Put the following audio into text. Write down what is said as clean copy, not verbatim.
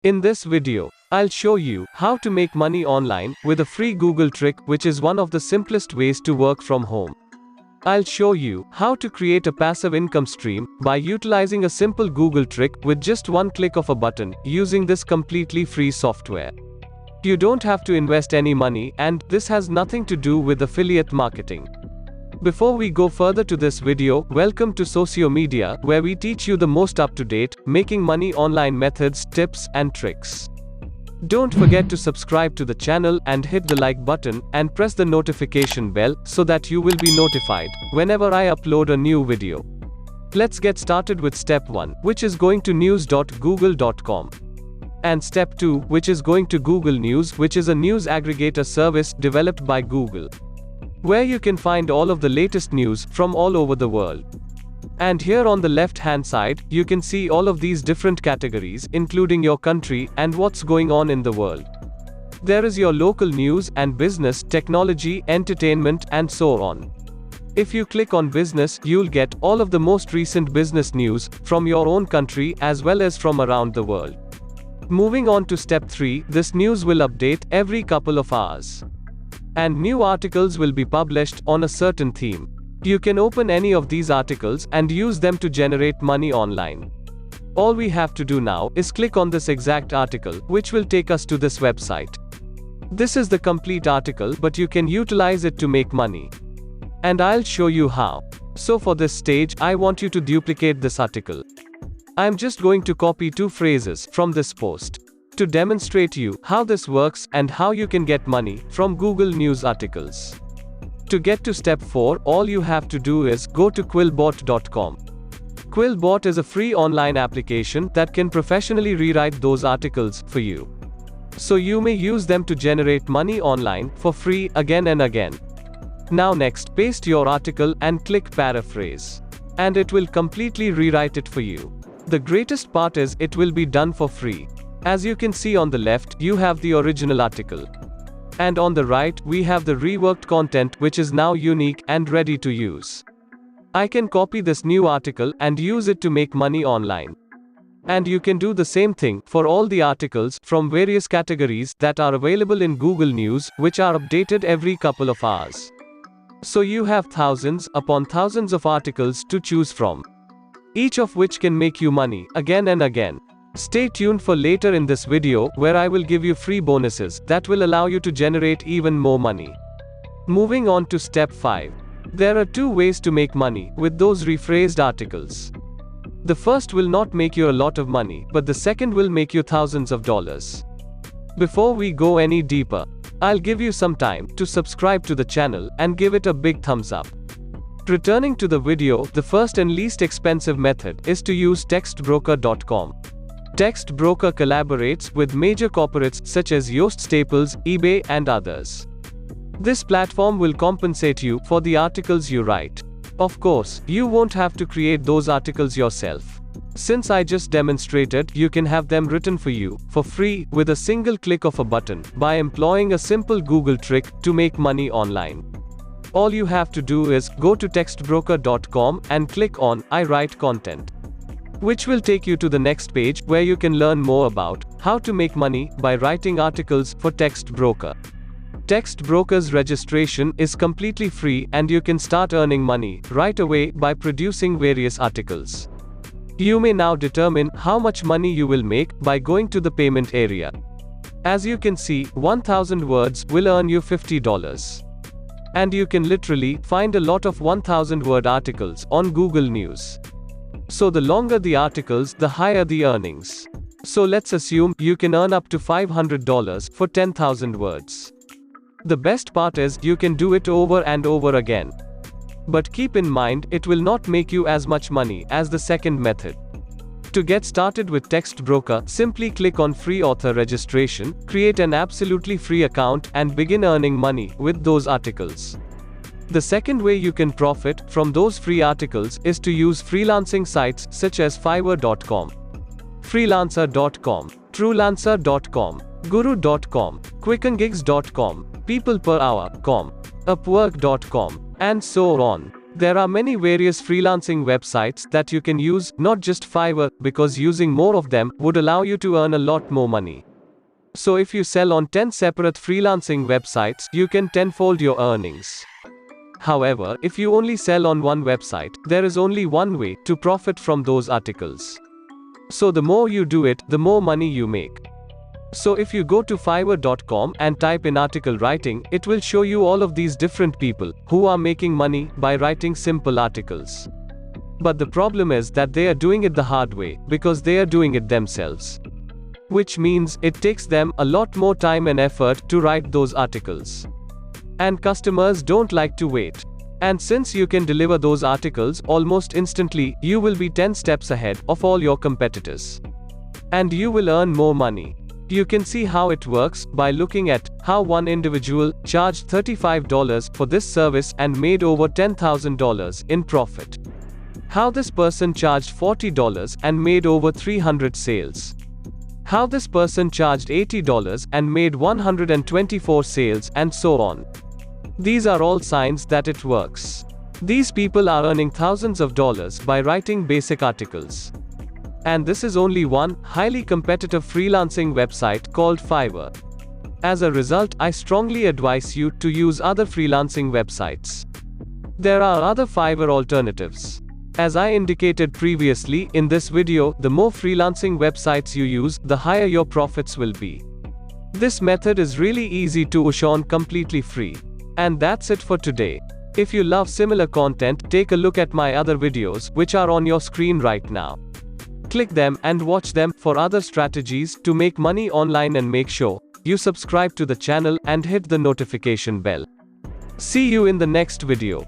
In this video, I'll show you how to make money online with a free Google trick, which is one of the simplest ways to work from home. I'll show you how to create a passive income stream by utilizing a simple Google trick with just one click of a button using this completely free software. You don't have to invest any money, and this has nothing to do with affiliate marketing. Before we go further to this video, welcome to Sociomedia, where we teach you the most up-to-date, making money online methods, tips, and tricks. Don't forget to subscribe to the channel and hit the like button and press the notification bell so that you will be notified whenever I upload a new video. Let's get started with step 1, which is going to news.google.com. And step 2, which is going to Google News, which is a news aggregator service developed by Google, where you can find all of the latest news from all over the world. And here on the left hand side, you can see all of these different categories, including your country and what's going on in the world. There is your local news and business, technology, entertainment, and so on. If you click on business, you'll get all of the most recent business news from your own country as well as from around the world. Moving on to step 3, this news will update every couple of hours. And new articles will be published on a certain theme. You can open any of these articles and use them to generate money online. All we have to do now is click on this exact article, which will take us to this website. This is the complete article, but you can utilize it to make money. And I'll show you how. So for this stage, I want you to duplicate this article. I'm just going to copy 2 phrases from this post to demonstrate you how this works and how you can get money from Google News articles. To get to step 4, all you have to do is go to Quillbot.com. Quillbot is a free online application that can professionally rewrite those articles for you. So you may use them to generate money online for free again and again. Now next, paste your article and click paraphrase. And it will completely rewrite it for you. The greatest part is it will be done for free. As you can see on the left, you have the original article. And on the right, we have the reworked content, which is now unique and ready to use. I can copy this new article and use it to make money online. And you can do the same thing for all the articles from various categories that are available in Google News, which are updated every couple of hours. So you have thousands upon thousands of articles to choose from, each of which can make you money again and again. Stay tuned for later in this video, where I will give you free bonuses that will allow you to generate even more money. Moving on to step 5. There are 2 ways to make money with those rephrased articles. The first will not make you a lot of money, but the second will make you thousands of dollars. Before we go any deeper, I'll give you some time to subscribe to the channel and give it a big thumbs up. Returning to the video, the first and least expensive method is to use textbroker.com. Textbroker collaborates with major corporates such as Yoast Staples, eBay, and others. This platform will compensate you for the articles you write. Of course, you won't have to create those articles yourself. Since I just demonstrated, you can have them written for you, for free, with a single click of a button, by employing a simple Google trick to make money online. All you have to do is go to textbroker.com and click on I write content, which will take you to the next page, where you can learn more about how to make money by writing articles for Textbroker. Textbroker's registration is completely free, and you can start earning money right away by producing various articles. You may now determine how much money you will make by going to the payment area. As you can see, 1000 words will earn you $50. And you can literally find a lot of 1000 word articles on Google News. So the longer the articles, the higher the earnings. So let's assume you can earn up to $500 for 10,000 words. The best part is you can do it over and over again. But keep in mind, it will not make you as much money as the second method. To get started with Textbroker, simply click on free author registration, create an absolutely free account, and begin earning money with those articles. The second way you can profit from those free articles is to use freelancing sites such as Fiverr.com, Freelancer.com, Truelancer.com, Guru.com, QuickenGigs.com, PeoplePerHour.com, Upwork.com, and so on. There are many various freelancing websites that you can use, not just Fiverr, because using more of them would allow you to earn a lot more money. So if you sell on 10 separate freelancing websites, you can tenfold your earnings. However, if you only sell on one website, there is only one way to profit from those articles. So the more you do it, the more money you make. So if you go to Fiverr.com and type in article writing, it will show you all of these different people who are making money by writing simple articles. But the problem is that they are doing it the hard way, because they are doing it themselves. Which means, it takes them a lot more time and effort to write those articles. And customers don't like to wait. And since you can deliver those articles almost instantly, you will be 10 steps ahead of all your competitors. And you will earn more money. You can see how it works by looking at how one individual charged $35 for this service and made over $10,000 in profit. How this person charged $40 and made over 300 sales. How this person charged $80 and made 124 sales, and so on. These are all signs that it works. These people are earning thousands of dollars by writing basic articles. And this is only one highly competitive freelancing website called Fiverr. As a result, I strongly advise you to use other freelancing websites. There are other Fiverr alternatives. As I indicated previously in this video, the more freelancing websites you use, the higher your profits will be. This method is really easy to use on completely free. And that's it for today. If you love similar content, take a look at my other videos, which are on your screen right now. Click them and watch them for other strategies to make money online, and make sure you subscribe to the channel and hit the notification bell. See you in the next video.